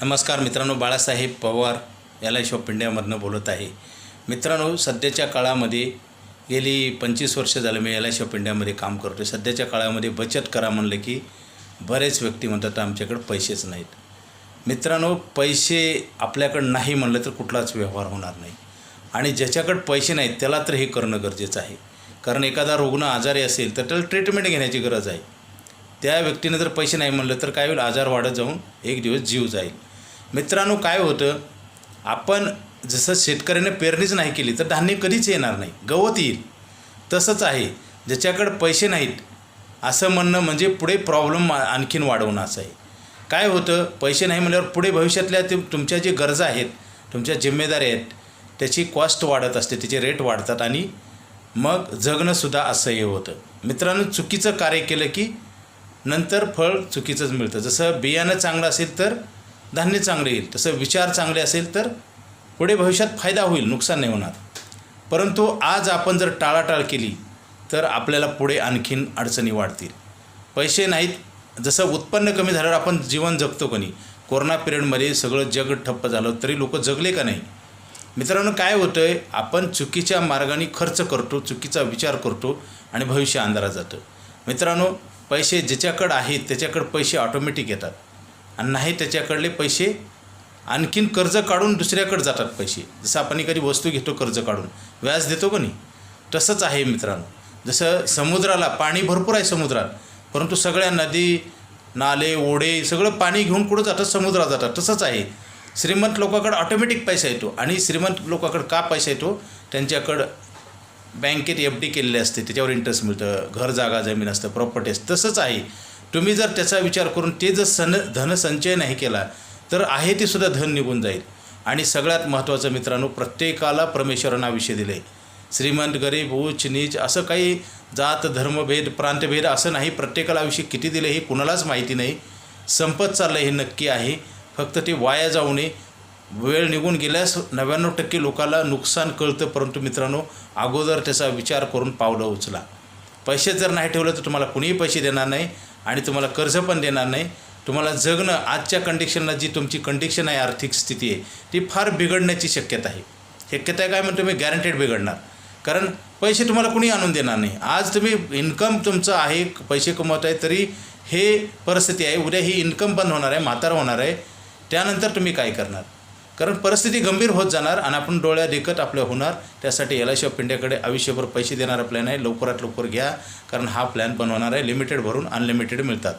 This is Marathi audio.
नमस्कार मित्रांनो, बाळासाहेब पवार LIC ऑफ इंडियामधनं बोलत आहे. मित्रांनो, सध्याच्या काळामध्ये गेली 25 वर्ष झालं मी LIC ऑफ इंडियामध्ये काम करतो. सध्याच्या काळामध्ये बचत करा म्हणलं की बरेच व्यक्ती म्हणतात आमच्याकडे पैसेच नाहीत. मित्रांनो, पैसे आपल्याकडं नाही म्हणलं तर कुठलाच व्यवहार होणार नाही. आणि ज्याच्याकडे पैसे नाहीत त्याला तर हे करणं गरजेचं आहे. कारण एखादा रुग्ण आजारी असेल तर त्याला ट्रीटमेंट घेण्याची गरज आहे. त्या व्यक्तीने जर पैसे नाही म्हणलं तर काय होईल, आजार वाढत जाऊन एक दिवस जीव जाईल. मित्रांनो, काय होतं, आपण जसं शेतकऱ्याने पेरणीच नाही केली तर धान्य कधीच येणार नाही, गवत येईल. तसंच आहे, ज्याच्याकडे पैसे नाहीत असं म्हणणं म्हणजे पुढे प्रॉब्लेम आणखीन वाढवणं असं आहे. काय होतं, पैसे नाही म्हणल्यावर पुढे भविष्यातल्या तुमच्या जे गरजा आहेत, तुमच्या जिम्मेदारी आहेत, त्याची कॉस्ट वाढत असते, त्याचे रेट वाढतात आणि मग जगणंसुद्धा असह्य होतं. मित्रांनो, चुकीचं कार्य केलं की नंतर फळ चुकीचंच मिळतं. जसं बियाणं चांगलं असेल तर धान्य चांगले येईल, तसं विचार चांगले असेल तर पुढे भविष्यात फायदा होईल, नुकसान नाही होणार. परंतु आज आपण जर टाळाटाळ केली तर आपल्याला पुढे आणखीन अडचणी वाढतील. पैसे नाहीत, जसं उत्पन्न कमी झाल्यावर आपण जीवन जगतो का नाही. कोरोना पिरियडमध्ये सगळं जग ठप्प झालं तरी लोक जगले का नाही. मित्रांनो, काय होतं आहे, आपण चुकीच्या मार्गाने खर्च करतो, चुकीचा विचार करतो आणि भविष्य अंधारात जातं. मित्रांनो, पैसे ज्याच्याकडे आहेत त्याच्याकडे पैसे ऑटोमॅटिक येतात आणि नाही त्याच्याकडले पैसे आणखीन कर्ज काढून दुसऱ्याकडे जातात पैसे. जसं आपण एखादी वस्तू घेतो कर्ज काढून, व्याज देतो का नाही, तसंच आहे मित्रांनो. जसं समुद्राला पाणी भरपूर आहे समुद्रात, परंतु सगळ्या नदी नाले ओढे सगळं पाणी घेऊन कुठं जातात, समुद्रात जातात. तसंच आहे, श्रीमंत लोकांकडे ऑटोमॅटिक पैसा येतो आणि श्रीमंत लोकांकडे का पैसा येतो, त्यांच्याकडं बँकेत FD केलेले असते, त्याच्यावर इंटरेस्ट मिळतं, घर जागा जमीन असतं, प्रॉपर्टी असतं. तसंच आहे, तुम्ही जर त्याचा विचार करून ते जर धनसंचय नाही केला तर आहे ते सुद्धा धन निघून जाईल. आणि सगळ्यात महत्त्वाचं मित्रांनो, प्रत्येकाला परमेश्वरानं आयुष्य दिलं आहे. श्रीमंत गरीब उच्च नीच असं काही जात धर्मभेद प्रांतभेद असं नाही. प्रत्येकाला आयुष्य किती दिलं हे कुणालाच माहिती नाही. संपत चाललं हे नक्की आहे, फक्त ते वाया जाऊ नये. वेळ निघून गेल्यास 99% लोकांना नुकसान कळतं, परंतु मित्रांनो अगोदर त्याचा विचार करून पावलं उचला. पैसे जर नाही ठेवलं तर तुम्हाला कुणीही पैसे देणार नाही आणि तुम्हाला कर्ज पण देणार नाही. तुम्हाला जगणं आजच्या कंडिशनला जी तुमची कंडिशन आहे, आर्थिक स्थिती आहे, ती फार बिघडण्याची शक्यता आहे. शक्यता आहे काय म्हणतो मी, गॅरंटेड बिघडणार. कारण पैसे तुम्हाला कुणी आणून देणार नाही. आज तुम्ही इन्कम तुमचं आहे, पैसे कमवत आहे, तरी हे परिस्थिती आहे. उद्या ही इन्कम बंद होणार आहे, म्हातारं होणार आहे, त्यानंतर तुम्ही काय करणार. कारण परिस्थिती गंभीर होत जाणार आणि आपण डोळ्या देखत आपल्या होणार. त्यासाठी LIC ऑफ इंडियाकडे आयुष्यभर पैसे देणारा प्लॅन आहे. लवकरात लवकर घ्या, कारण हा प्लॅन बनवणार आहे. लिमिटेड भरून अनलिमिटेड मिळतात.